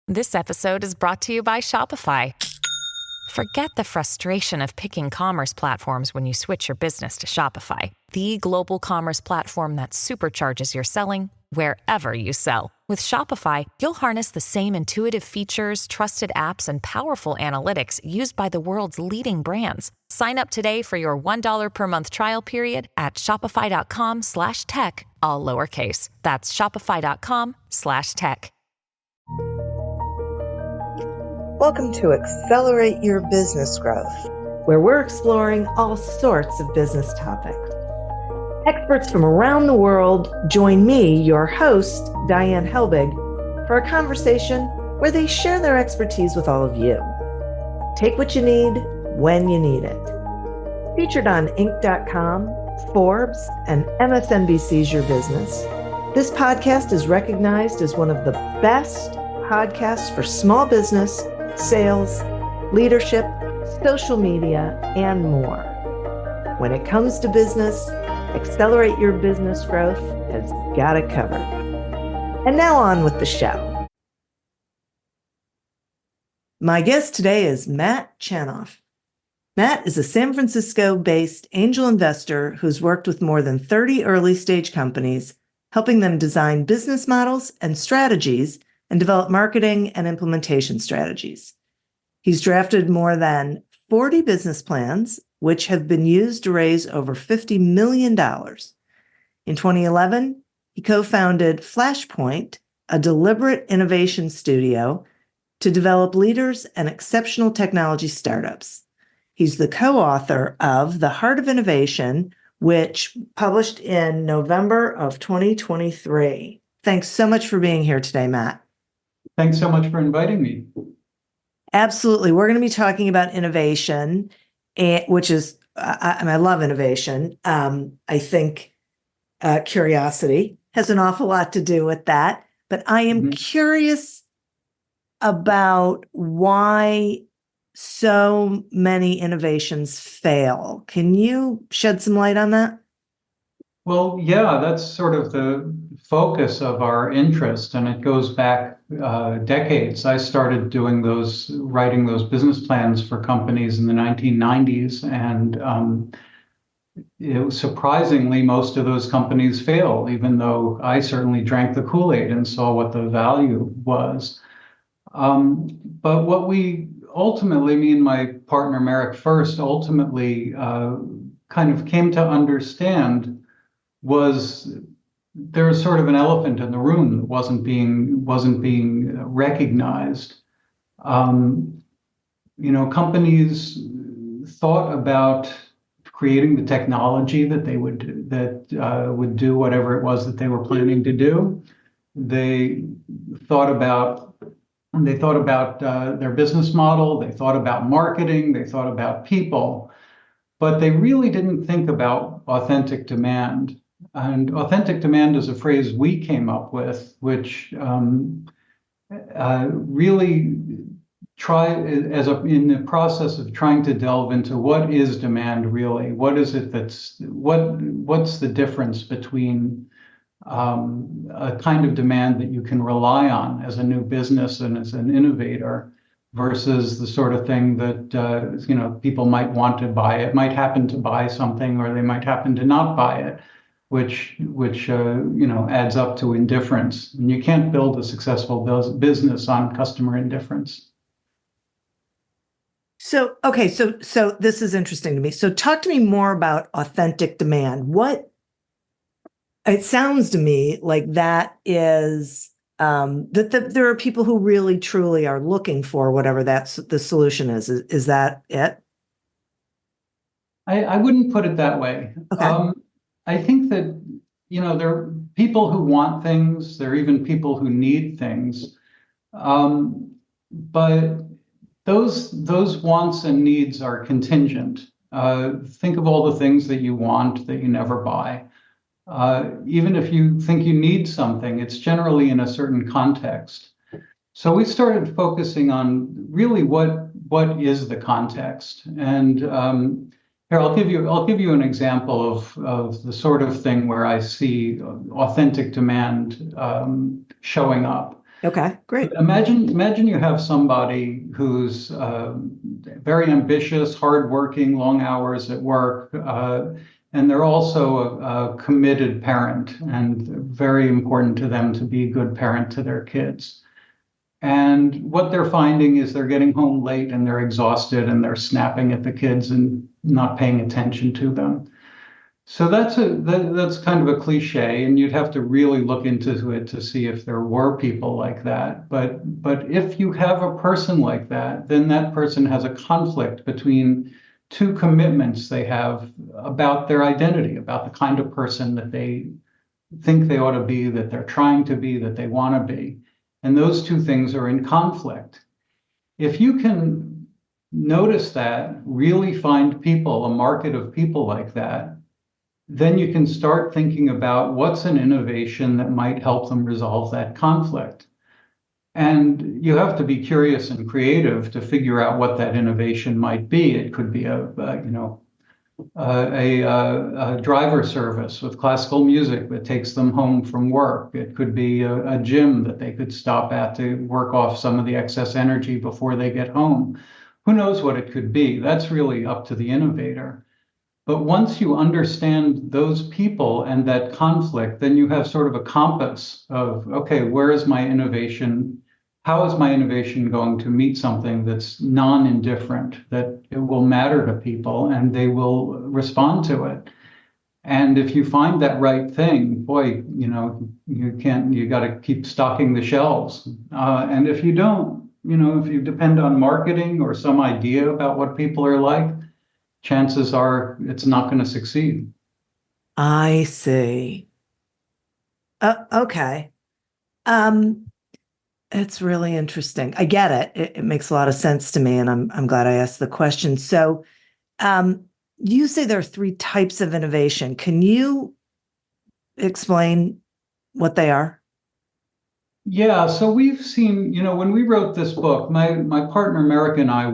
This episode is brought to you by Shopify. Forget the frustration of picking commerce platforms when you switch your business to Shopify, the global commerce platform that supercharges your selling wherever you sell. With Shopify, you'll harness the same intuitive features, trusted apps, and powerful analytics used by the world's leading brands. Sign up today for your $1 per month trial period at shopify.com/tech, all lowercase. That's shopify.com/tech. Welcome to Accelerate Your Business Growth, where we're exploring all sorts of business topics. Experts from around the world join me, your host, Diane Helbig, for a conversation where they share their expertise with all of you. Take what you need when you need it. Featured on Inc.com, Forbes, and MSNBC's Your Business, this podcast is recognized as one of the best podcasts for small business, sales, leadership, social media, and more. When it comes to business, Accelerate Your Business Growth has got it covered. And now on with the show. My guest today is Matt Chanoff. Matt is a San Francisco-based angel investor who's worked with more than 30 early-stage companies, helping them design business models and strategies and develop marketing and implementation strategies. He's drafted more than 40 business plans, which have been used to raise over $50 million. In 2011, he co-founded Flashpoint, a deliberate innovation studio to develop leaders and exceptional technology startups. He's the co-author of The Heart of Innovation, which published in November of 2023. Thanks so much for being here today, Matt. Thanks so much for inviting me. Absolutely. We're going to be talking about innovation, which is, I love innovation. I think curiosity has an awful lot to do with that. But I am curious about why so many innovations fail. Can you shed some light on that? Well, yeah, that's sort of the focus of our interest, and it goes back decades. I started writing those business plans for companies in the 1990s, and surprisingly, most of those companies fail, even though I certainly drank the Kool-Aid and saw what the value was. But what we ultimately, me and my partner Merrick First, ultimately kind of came to understand was there was sort of an elephant in the room that wasn't being recognized. Companies thought about creating the technology that would do whatever it was that they were planning to do. They thought about their business model. They thought about marketing. They thought about people, but they really didn't think about authentic demand. And authentic demand is a phrase we came up with, which really in the process of trying to delve into what is demand really, what is it what's the difference between a kind of demand that you can rely on as a new business and as an innovator versus the sort of thing that people might want to buy. It might happen to buy something, or they might happen to not buy it, which adds up to indifference. And you can't build a successful business on customer indifference. So this is interesting to me. So talk to me more about authentic demand. It sounds to me like that is there are people who really truly are looking for whatever the solution is. Is that it? I wouldn't put it that way. Okay. I think that, there are people who want things. There are even people who need things. But those wants and needs are contingent. Think of all the things that you want that you never buy. Even if you think you need something, it's generally in a certain context. So we started focusing on really what is the context. And here, I'll give you an example of the sort of thing where I see authentic demand showing up. Okay, great. Imagine you have somebody who's very ambitious, hardworking, long hours at work, and they're also a committed parent, and very important to them to be a good parent to their kids. And what they're finding is they're getting home late and they're exhausted and they're snapping at the kids and not paying attention to them. So that's kind of a cliche, and you'd have to really look into it to see if there were people like that. But if you have a person like that, then that person has a conflict between two commitments they have about their identity, about the kind of person that they think they ought to be, that they're trying to be, that they want to be. And those two things are in conflict. If you can notice that, really find people, a market of people like that, then you can start thinking about what's an innovation that might help them resolve that conflict. And you have to be curious and creative to figure out what that innovation might be. It could be a driver service with classical music that takes them home from work. It could be a gym that they could stop at to work off some of the excess energy before they get home. Who knows what it could be? That's really up to the innovator. But once you understand those people and that conflict, then you have sort of a compass of, okay, where is my innovation? How is my innovation going to meet something that's non-indifferent, that it will matter to people and they will respond to it? And if you find that right thing, boy, you got to keep stocking the shelves. And if you don't, if you depend on marketing or some idea about what people are like, chances are it's not going to succeed. I see. Okay. It's really interesting. I get it. It makes a lot of sense to me, and I'm glad I asked the question. So, you say there are 3 types of innovation. Can you explain what they are? Yeah, so we've seen, when we wrote this book, my partner Merrick and I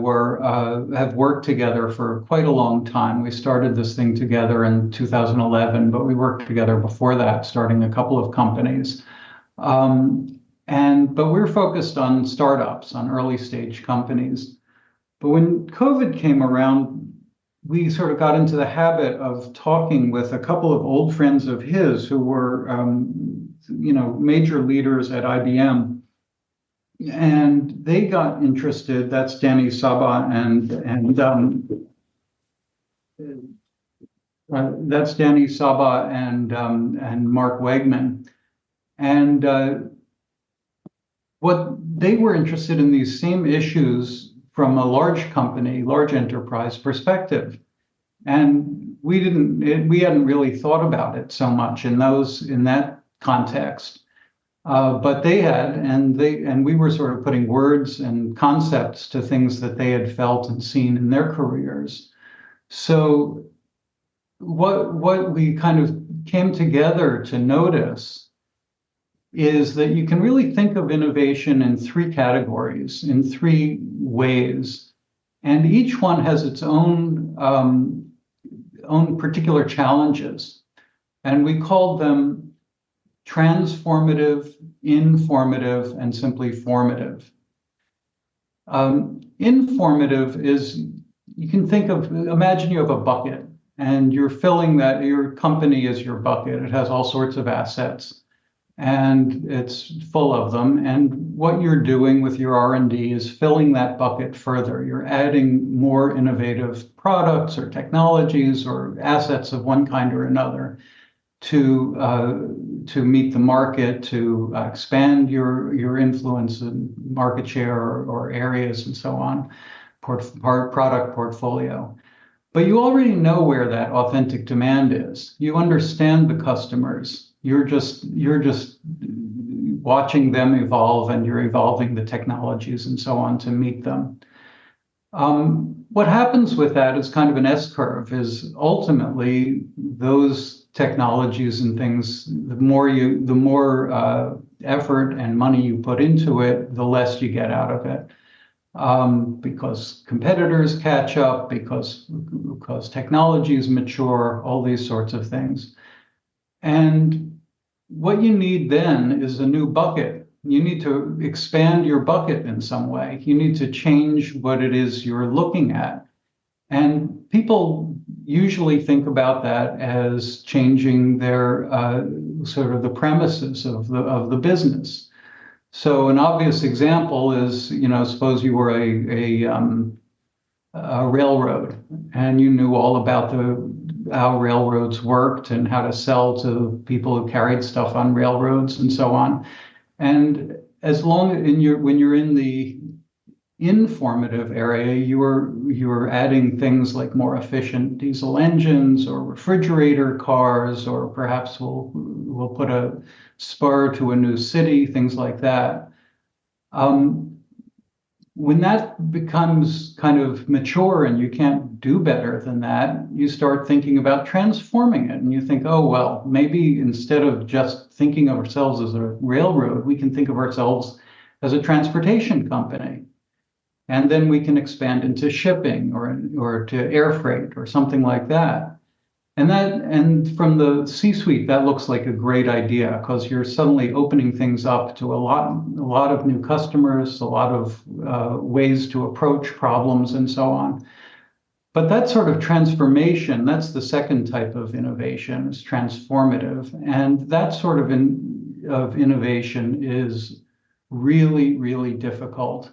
have worked together for quite a long time. We started this thing together in 2011, but we worked together before that, starting a couple of companies. But we're focused on startups, on early stage companies. But when COVID came around, we sort of got into the habit of talking with a couple of old friends of his who were, major leaders at IBM. And they got interested. That's Danny Saba and that's Danny Saba and Mark Wegman. And what they were interested in these same issues from a large company, large enterprise perspective. And we hadn't really thought about it so much in that context. But they had, and we were sort of putting words and concepts to things that they had felt and seen in their careers. So what we kind of came together to notice is that you can really think of innovation in 3 categories, in 3 ways, and each one has its own particular challenges, and we called them transformative, informative, and simply formative. Informative is, you can imagine you have a bucket, and you're filling that, your company is your bucket. It has all sorts of assets, and it's full of them. And what you're doing with your R&D is filling that bucket further. You're adding more innovative products or technologies or assets of one kind or another to meet the market, to expand your influence and market share or areas and so on, product portfolio. But you already know where that authentic demand is. You understand the customers. You're just watching them evolve, and you're evolving the technologies and so on to meet them. What happens with that is kind of an S-curve, is ultimately those technologies and things, the more effort and money you put into it, the less you get out of it. Because competitors catch up, because technologies mature, all these sorts of things. And what you need then is a new bucket You need to expand your bucket in some way. You need to change what it is you're looking at. And people usually think about that as changing their sort of the premises of the business. So an obvious example is, suppose you were a railroad and you knew all about how railroads worked and how to sell to people who carried stuff on railroads and so on. And as long as when you're in the informative area, you are adding things like more efficient diesel engines or refrigerator cars, or perhaps we'll put a spur to a new city, things like that. When that becomes kind of mature and you can't do better than that, you start thinking about transforming it. And you think, oh, well, maybe instead of just thinking of ourselves as a railroad, we can think of ourselves as a transportation company. And then we can expand into shipping or to air freight or something like that. And from the C-suite, that looks like a great idea because you're suddenly opening things up to a lot of new customers, a lot of ways to approach problems and so on. But that sort of transformation, that's the second type of innovation, is transformative. And that sort of innovation is really, really difficult.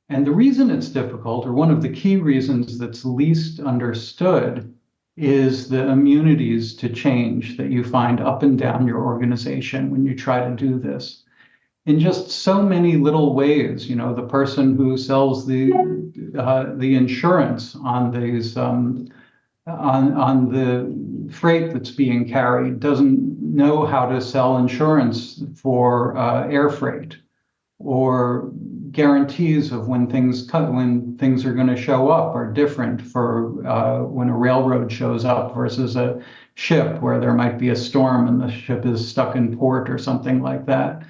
And the reason it's difficult, or one of the key reasons that's least understood, is the immunities to change that you find up and down your organization when you try to do this. In just so many little ways, the person who sells the insurance on these on the freight that's being carried doesn't know how to sell insurance for air freight, or guarantees of when things are going to show up are different for when a railroad shows up versus a ship where there might be a storm and the ship is stuck in port or something like that.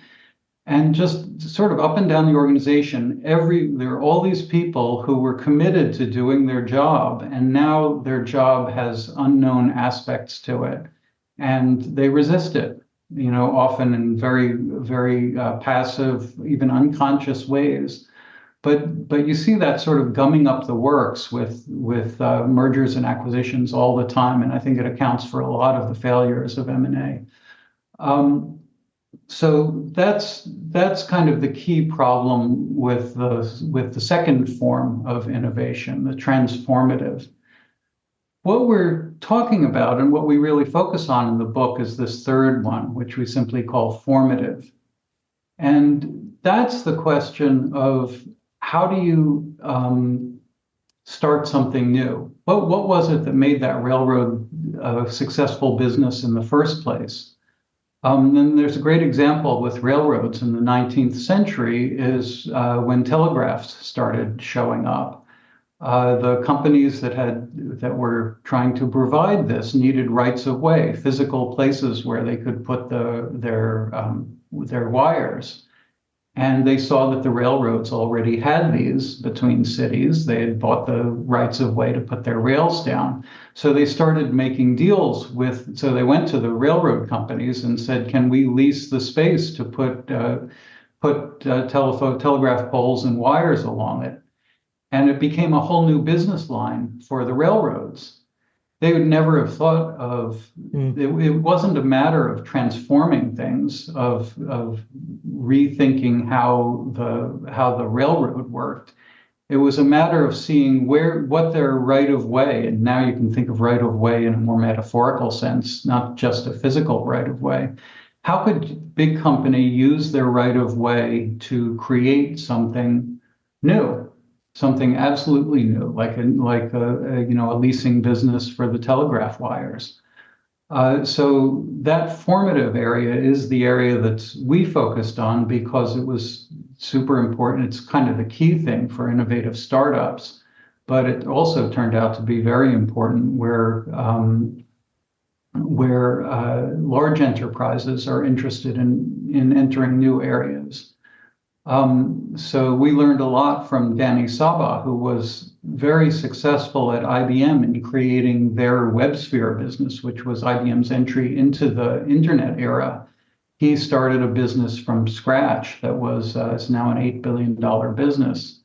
And just sort of up and down the organization, there are all these people who were committed to doing their job, and now their job has unknown aspects to it, and they resist it. Often in very, very passive, even unconscious ways. But you see that sort of gumming up the works with mergers and acquisitions all the time, and I think it accounts for a lot of the failures of M&A. So that's kind of the key problem with the second form of innovation, the transformative. What we're talking about and what we really focus on in the book is this third one, which we simply call formative. And that's the question of how do you start something new? What was it that made that railroad a successful business in the first place? And there's a great example with railroads in the 19th century is when telegraphs started showing up. The companies that were trying to provide this needed rights of way, physical places where they could put their wires. And they saw that the railroads already had these between cities. They had bought the rights of way to put their rails down. So they started making deals so they went to the railroad companies and said, can we lease the space to put telegraph poles and wires along it? And it became a whole new business line for the railroads. They would never have thought of it wasn't a matter of transforming things, of rethinking how the railroad worked. It was a matter of seeing what their right of way, and now you can think of right of way in a more metaphorical sense, not just a physical right of way. How could big company use their right of way to create something new? Something absolutely new, like a leasing business for the telegraph wires. So that formative area is the area that we focused on because it was super important. It's kind of the key thing for innovative startups, but it also turned out to be very important where large enterprises are interested in entering new areas. So we learned a lot from Danny Saba, who was very successful at IBM in creating their WebSphere business, which was IBM's entry into the internet era. he started a business from scratch that was is now an $8 billion business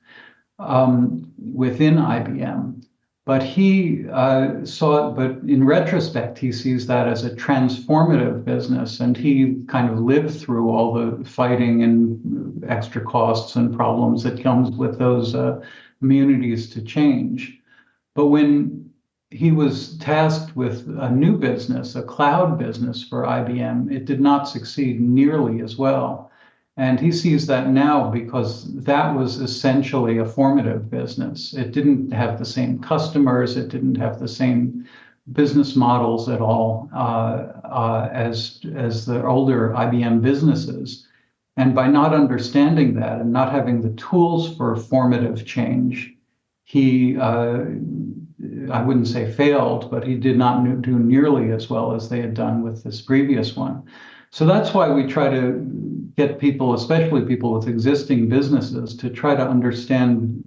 within IBM. But he saw it, but in retrospect, he sees that as a transformative business. And he kind of lived through all the fighting and extra costs and problems that comes with those immunities to change. But when he was tasked with a new business, a cloud business for IBM, it did not succeed nearly as well. And he sees that now because that was essentially a formative business. It didn't have the same customers, it didn't have the same business models at all as the older IBM businesses. And by not understanding that and not having the tools for formative change, he, I wouldn't say failed, but he did not do nearly as well as they had done with this previous one. So that's why we try to get people, especially people with existing businesses, to try to understand,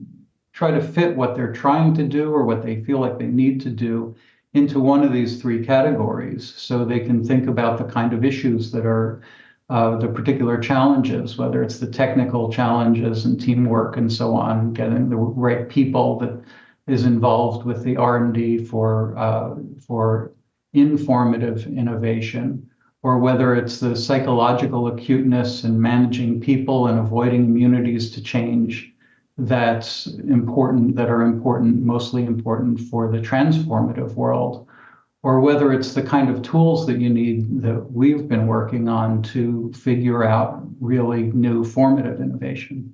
try to fit what they're trying to do or what they feel like they need to do into one of these three categories, so they can think about the kind of issues that are the particular challenges, whether it's the technical challenges and teamwork and so on, getting the right people that is involved with the R&D for informative innovation, or whether it's the psychological acuteness and managing people and avoiding immunities to change that's important, that are important, mostly important for the transformative world, or whether it's the kind of tools that you need that we've been working on to figure out really new formative innovation.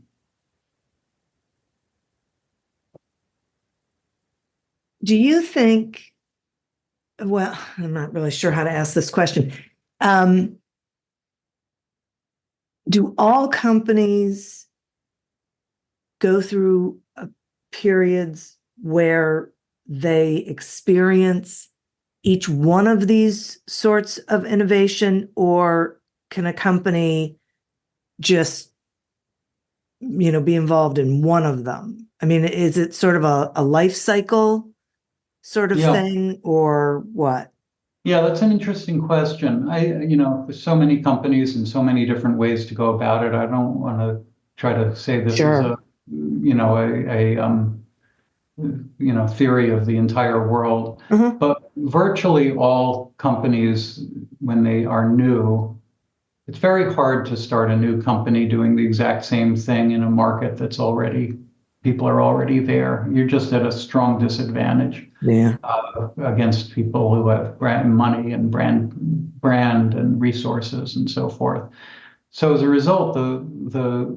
Do you think, well, I'm not really sure how to ask this question. Do all companies go through periods where they experience each one of these sorts of innovation, or can a company just, be involved in one of them? I mean, is it sort of a life cycle sort of thing, or what? Yeah, that's an interesting question. There's so many companies and so many different ways to go about it. I don't want to try to say this is a theory of the entire world. Mm-hmm. But virtually all companies, when they are new, it's very hard to start a new company doing the exact same thing in a market that's already, people are already there. You're just at a strong disadvantage against people who have money and brand and resources and so forth. So as a result, the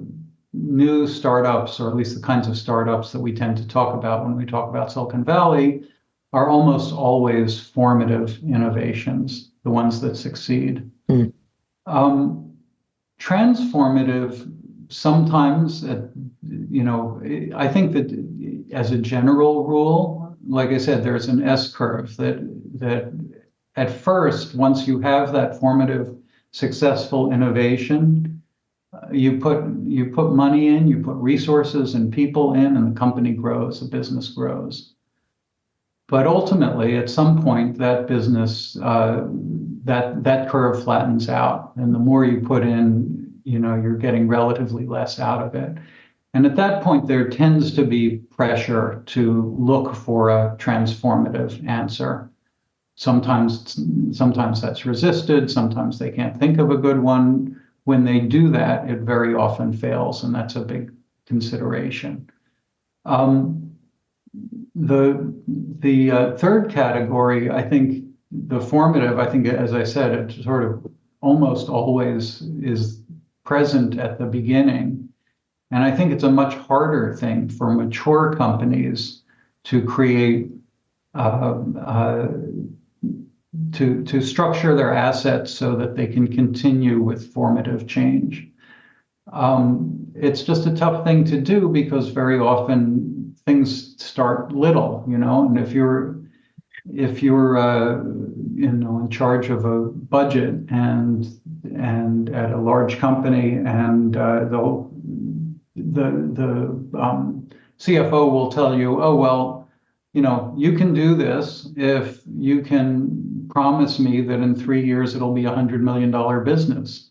new startups, or at least the kinds of startups that we tend to talk about when we talk about Silicon Valley, are almost always formative innovations, the ones that succeed. Mm. Transformative, sometimes, I think that as a general rule, like I said, there's an S curve that at first, once you have that formative, successful innovation, you put money in, you put resources and people in, and the company grows, the business grows. But ultimately, at some point, that business, that curve flattens out, and the more you put in, you're getting relatively less out of it. And at that point, there tends to be pressure to look for a transformative answer. Sometimes that's resisted. Sometimes they can't think of a good one. When they do that, it very often fails, and that's a big consideration. The third category, I think, the formative, I think, as I said, it sort of almost always is present at the beginning. And I think it's a much harder thing for mature companies to create, to structure their assets so that they can continue with formative change. It's just a tough thing to do because very often things start little, and if you're in charge of a budget and at a large company, and the CFO will tell you, oh, well, you can do this if you can promise me that in 3 years it'll be $100 million business.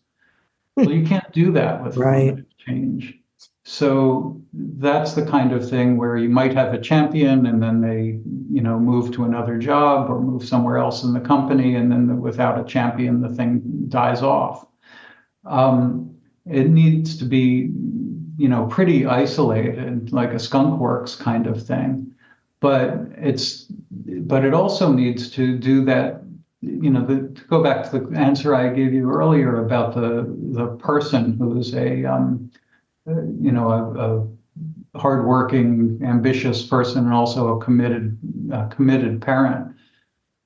Well, you can't do that with Right. affirmative change. So that's the kind of thing where you might have a champion and then they, move to another job or move somewhere else in the company, and then without a champion, the thing dies off. It needs to be, pretty isolated, like a skunk works kind of thing. But it also needs to do that, to go back to the answer I gave you earlier about the person who's a hardworking, ambitious person and also a committed parent.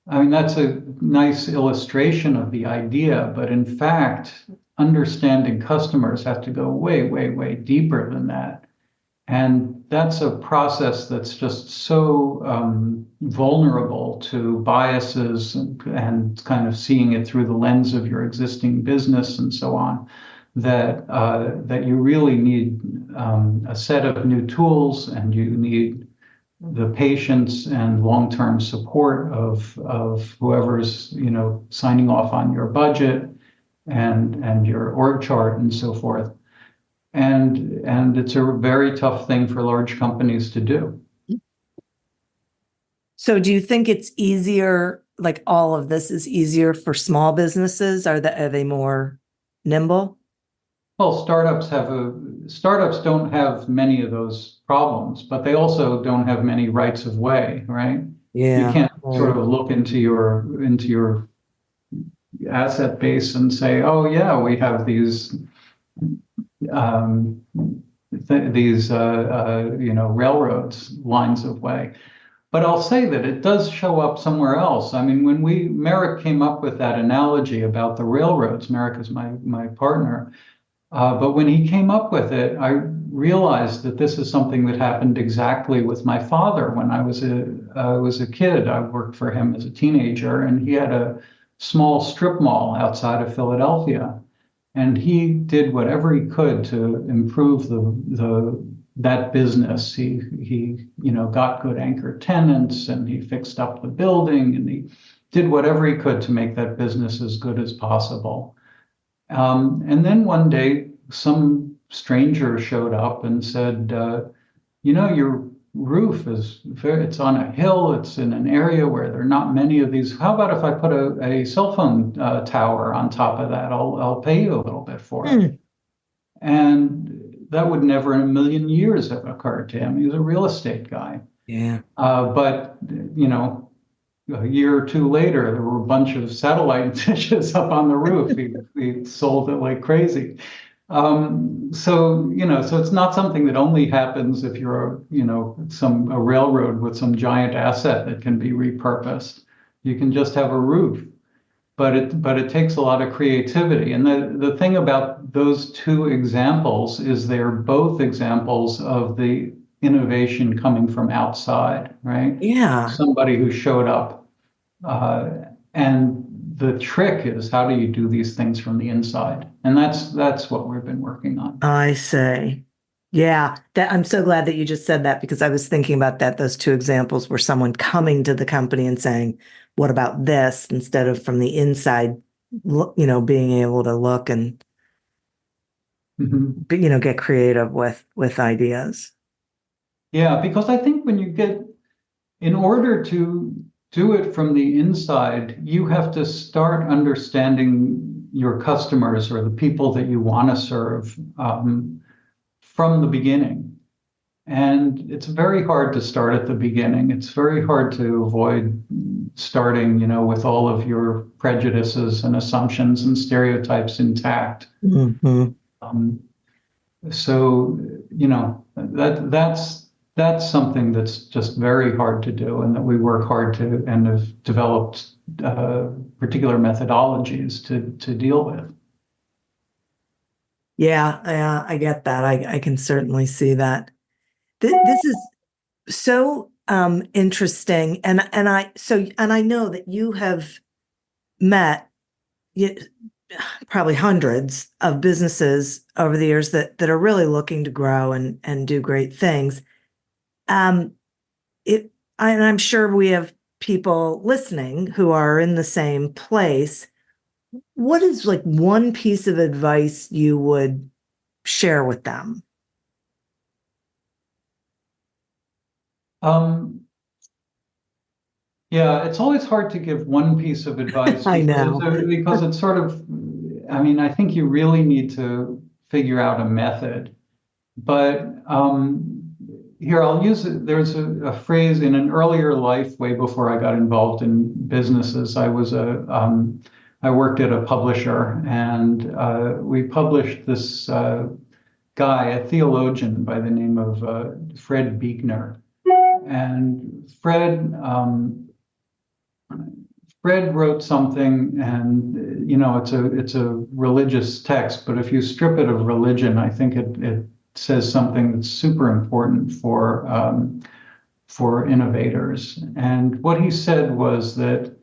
I mean, that's a nice illustration of the idea, but in fact, understanding customers have to go way, way, way deeper than that. And that's a process that's just so vulnerable to biases and kind of seeing it through the lens of your existing business and so on, that you really need a set of new tools, and you need the patience and long-term support of whoever's signing off on your budget and your org chart and so forth. And it's a very tough thing for large companies to do. So do you think it's easier, like all of this is easier for small businesses? Are they more nimble? Well, startups don't have many of those problems, but they also don't have many rights of way, right? Yeah. You can't sort of look into your asset base and say, oh yeah, we have these railroads lines of way. But I'll say that it does show up somewhere else. I mean, when Merrick came up with that analogy about the railroads, Merrick is my partner, but when he came up with it, I realized that this is something that happened exactly with my father when I was a kid. I worked for him as a teenager, and he had a small strip mall outside of Philadelphia. And he did whatever he could to improve that business. He got good anchor tenants, and he fixed up the building, and he did whatever he could to make that business as good as possible. And then one day, some stranger showed up and said, your roof it's on a hill. It's in an area where there are not many of these. How about if I put a cell phone tower on top of that? I'll pay you a little bit for it. And that would never in a million years have occurred to him. He was a real estate guy. Yeah. But a year or two later, there were a bunch of satellite dishes up on the roof. He sold it like crazy. So it's not something that only happens if you're a railroad with some giant asset that can be repurposed. You can just have a roof, but it takes a lot of creativity. And the thing about those two examples is they're both examples of the innovation coming from outside, right? Yeah. Somebody who showed up, and the trick is, how do you do these things from the inside? And that's what we've been working on. I say, yeah, I'm so glad that you just said that, because I was thinking about that. Those two examples were someone coming to the company and saying, what about this? Instead of from the inside, being able to look and, get creative with ideas. Yeah, because I think in order to do it from the inside, you have to start understanding your customers or the people that you want to serve from the beginning. And it's very hard to start at the beginning. It's very hard to avoid starting, with all of your prejudices and assumptions and stereotypes intact. So, that's something that's just very hard to do, and that we work hard to, and have developed particular methodologies to deal with. Yeah, I get that. I can certainly see that. This is so interesting, and I know that you have met probably hundreds of businesses over the years that are really looking to grow and do great things. And I'm sure we have people listening who are in the same place. what is like one piece of advice you would share with them? Yeah, it's always hard to give one piece of advice I know. because it's sort of, I mean, I think you really need to figure out a method. But here, I'll use it. There's a phrase in an earlier life, way before I got involved in businesses. I worked at a publisher, and we published this guy, a theologian by the name of Fred Buechner. And Fred wrote something, and it's a religious text, but if you strip it of religion, I think it says something that's super important for innovators. And what he said was that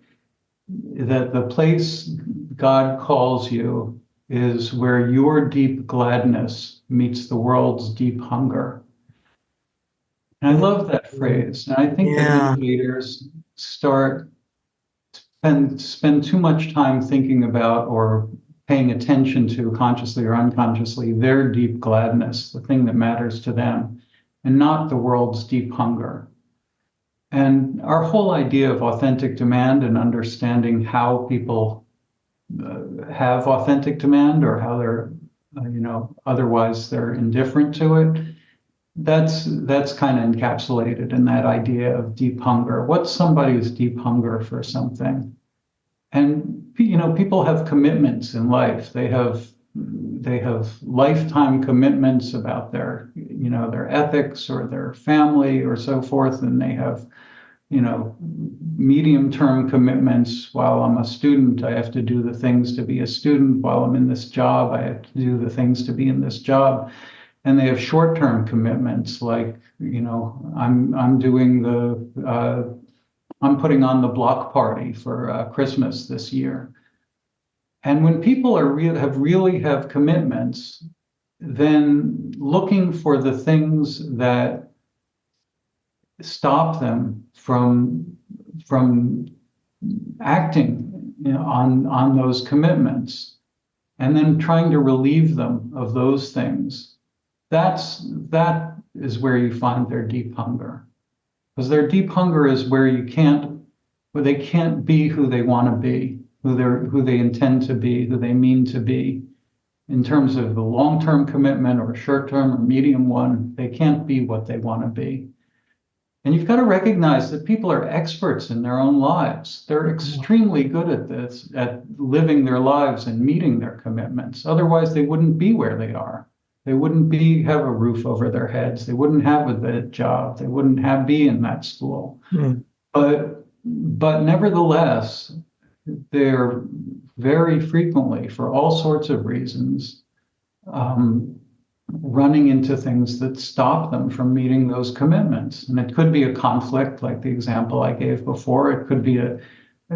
the place God calls you is where your deep gladness meets the world's deep hunger. And I love that phrase. And I think that innovators spend too much time thinking about or paying attention to, consciously or unconsciously, their deep gladness, the thing that matters to them, and not the world's deep hunger. And our whole idea of authentic demand and understanding how people have authentic demand, or how they're, otherwise they're indifferent to it, that's kind of encapsulated in that idea of deep hunger. What's somebody's deep hunger for something? And people have commitments in life. They have lifetime commitments about their ethics or their family or so forth, and they have medium-term commitments. While I'm a student, I have to do the things to be a student. While I'm in this job, I have to do the things to be in this job. And they have short-term commitments, like I'm putting on the block party for Christmas this year. And when people have commitments, then looking for the things that stop them from acting on those commitments, and then trying to relieve them of those things, that is where you find their deep hunger. Because their deep hunger is where they can't be who they want to be, who they intend to be, who they mean to be. In terms of the long-term commitment or short-term or medium one, they can't be what they want to be. And you've got to recognize that people are experts in their own lives. They're extremely good at this, at living their lives and meeting their commitments. Otherwise, they wouldn't be where they are. They wouldn't have a roof over their heads. They wouldn't have a job. They wouldn't be in that school. But nevertheless, they're very frequently, for all sorts of reasons, running into things that stop them from meeting those commitments. And it could be a conflict, like the example I gave before. It could be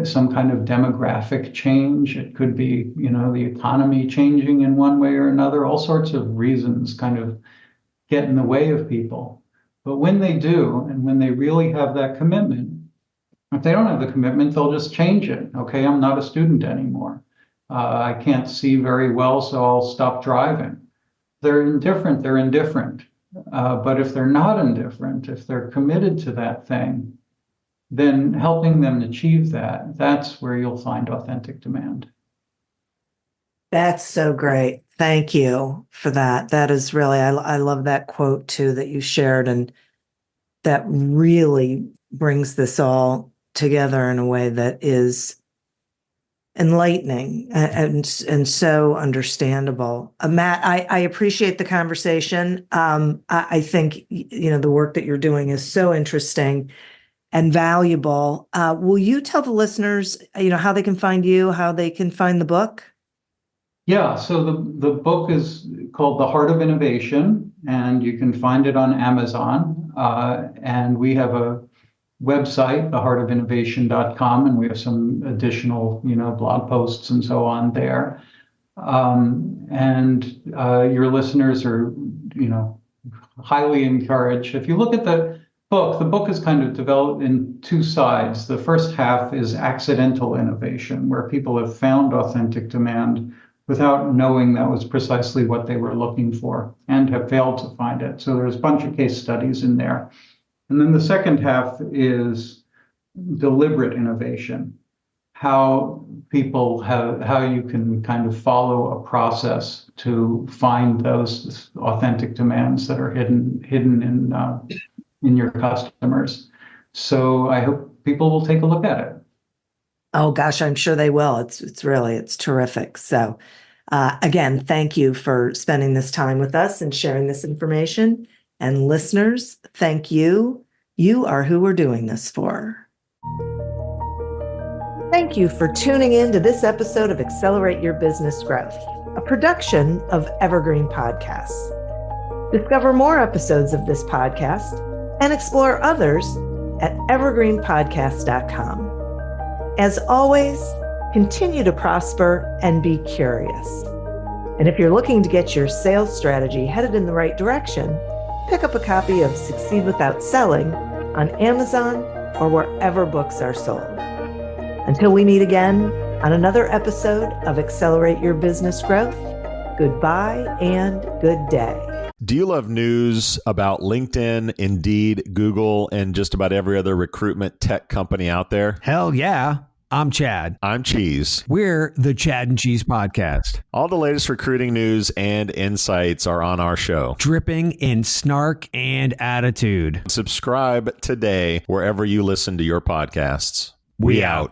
some kind of demographic change. It could be, the economy changing in one way or another. All sorts of reasons kind of get in the way of people. But when they do, and when they really have that commitment, if they don't have the commitment, they'll just change it. Okay, I'm not a student anymore. I can't see very well, so I'll stop driving. They're indifferent, they're indifferent. But if they're not indifferent, if they're committed to that thing, then helping them achieve that's where you'll find authentic demand. That's so great. Thank you for that. That is really, I love that quote too that you shared, and that really brings this all together in a way that is enlightening and so understandable. Matt, I appreciate the conversation. I think, the work that you're doing is so interesting and valuable. Will you tell the listeners, how they can find you, how they can find the book? Yeah, so the book is called The Heart of Innovation, and you can find it on Amazon. And we have a website, theheartofinnovation.com, and we have some additional, blog posts and so on there. And your listeners are, highly encouraged. If you look at book, the book is kind of developed in two sides. The first half is accidental innovation, where people have found authentic demand without knowing that was precisely what they were looking for and have failed to find it. So there's a bunch of case studies in there. And then the second half is deliberate innovation, how you can kind of follow a process to find those authentic demands that are hidden in your customers. So I hope people will take a look at it. Oh gosh, I'm sure they will. It's terrific. So again, thank you for spending this time with us and sharing this information. And listeners, thank you. You are who we're doing this for. Thank you for tuning in to this episode of Accelerate Your Business Growth, a production of Evergreen Podcasts. Discover more episodes of this podcast and explore others at evergreenpodcast.com. As always, continue to prosper and be curious. And if you're looking to get your sales strategy headed in the right direction, pick up a copy of Succeed Without Selling on Amazon or wherever books are sold. Until we meet again on another episode of Accelerate Your Business Growth, goodbye and good day. Do you love news about LinkedIn, Indeed, Google, and just about every other recruitment tech company out there? Hell yeah. I'm Chad. I'm Cheese. We're the Chad and Cheese Podcast. All the latest recruiting news and insights are on our show. Dripping in snark and attitude. Subscribe today wherever you listen to your podcasts. We out.